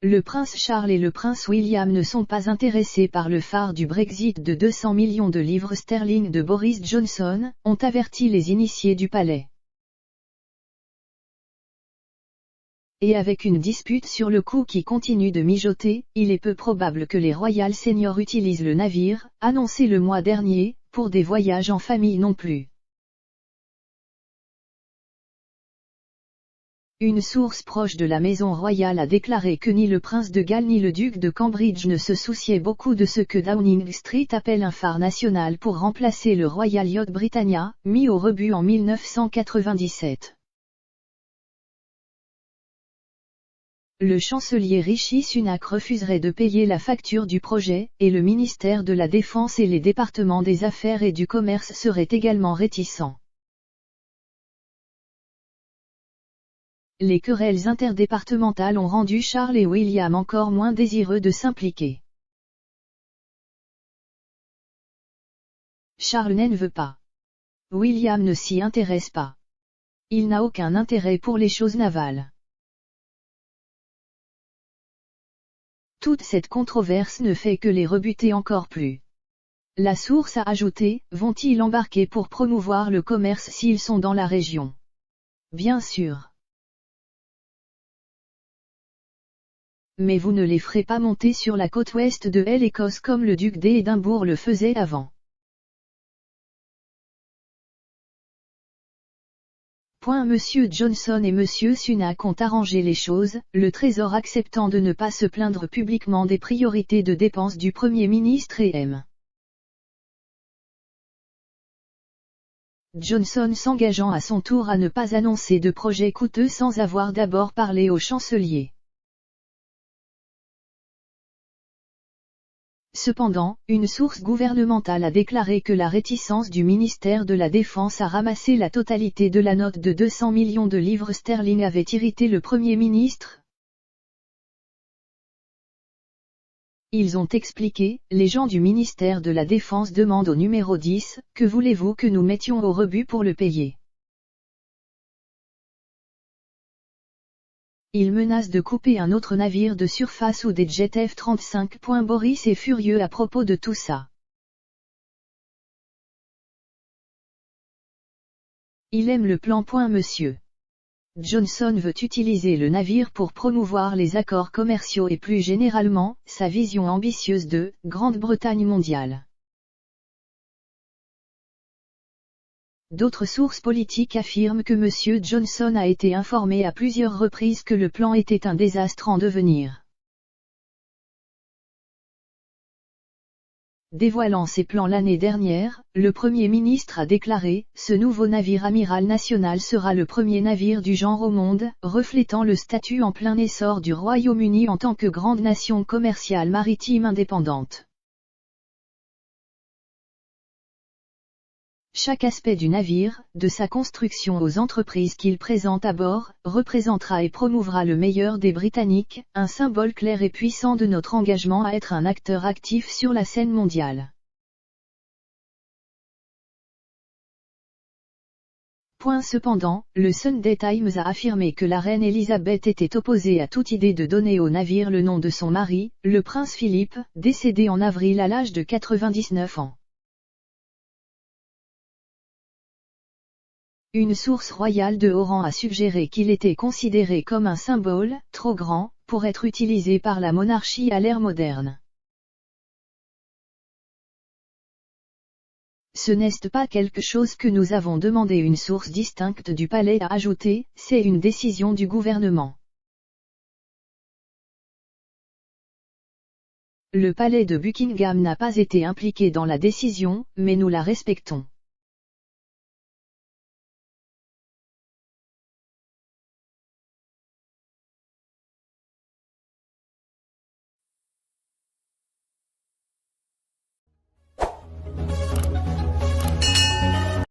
Le prince Charles et le prince William ne sont pas intéressés par le phare du Brexit de 200 millions de livres sterling de Boris Johnson, ont averti les initiés du palais. Et avec une dispute sur le coût qui continue de mijoter, il est peu probable que les Royal Seniors utilisent le navire, annoncé le mois dernier, pour des voyages en famille non plus. Une source proche de la maison royale a déclaré que ni le prince de Galles ni le duc de Cambridge ne se souciaient beaucoup de ce que Downing Street appelle un phare national pour remplacer le Royal Yacht Britannia, mis au rebut en 1997. Le chancelier Rishi Sunak refuserait de payer la facture du projet, et le ministère de la Défense et les départements des Affaires et du Commerce seraient également réticents. Les querelles interdépartementales ont rendu Charles et William encore moins désireux de s'impliquer. Charles ne veut pas. William ne s'y intéresse pas. Il n'a aucun intérêt pour les choses navales. Toute cette controverse ne fait que les rebuter encore plus. La source a ajouté, vont-ils embarquer pour promouvoir le commerce s'ils sont dans la région? Bien sûr. Mais vous ne les ferez pas monter sur la côte ouest de l'Écosse comme le duc d'Édimbourg le faisait avant. Monsieur Johnson et Monsieur Sunak ont arrangé les choses, le Trésor acceptant de ne pas se plaindre publiquement des priorités de dépenses du Premier ministre et M. Johnson s'engageant à son tour à ne pas annoncer de projet coûteux sans avoir d'abord parlé au chancelier. Cependant, une source gouvernementale a déclaré que la réticence du ministère de la Défense à ramasser la totalité de la note de 200 millions de livres sterling avait irrité le Premier ministre. Ils ont expliqué, les gens du ministère de la Défense demandent au numéro 10, que voulez-vous que nous mettions au rebut pour le payer? Il menace de couper un autre navire de surface ou des jets F-35. Boris est furieux à propos de tout ça. Il aime le plan. Monsieur Johnson veut utiliser le navire pour promouvoir les accords commerciaux et plus généralement, sa vision ambitieuse de « Grande-Bretagne mondiale ». D'autres sources politiques affirment que M. Johnson a été informé à plusieurs reprises que le plan était un désastre en devenir. Dévoilant ses plans l'année dernière, le Premier ministre a déclaré « Ce nouveau navire amiral national sera le premier navire du genre au monde, reflétant le statut en plein essor du Royaume-Uni en tant que grande nation commerciale maritime indépendante ». Chaque aspect du navire, de sa construction aux entreprises qu'il présente à bord, représentera et promouvra le meilleur des Britanniques, un symbole clair et puissant de notre engagement à être un acteur actif sur la scène mondiale. Cependant, le Sunday Times a affirmé que la reine Elisabeth était opposée à toute idée de donner au navire le nom de son mari, le prince Philippe, décédé en avril à l'âge de 99 ans. Une source royale de haut rang a suggéré qu'il était considéré comme un symbole, trop grand, pour être utilisé par la monarchie à l'ère moderne. Ce n'est pas quelque chose que nous avons demandé. Une source distincte du palais a ajouté, c'est une décision du gouvernement. Le palais de Buckingham n'a pas été impliqué dans la décision, mais nous la respectons.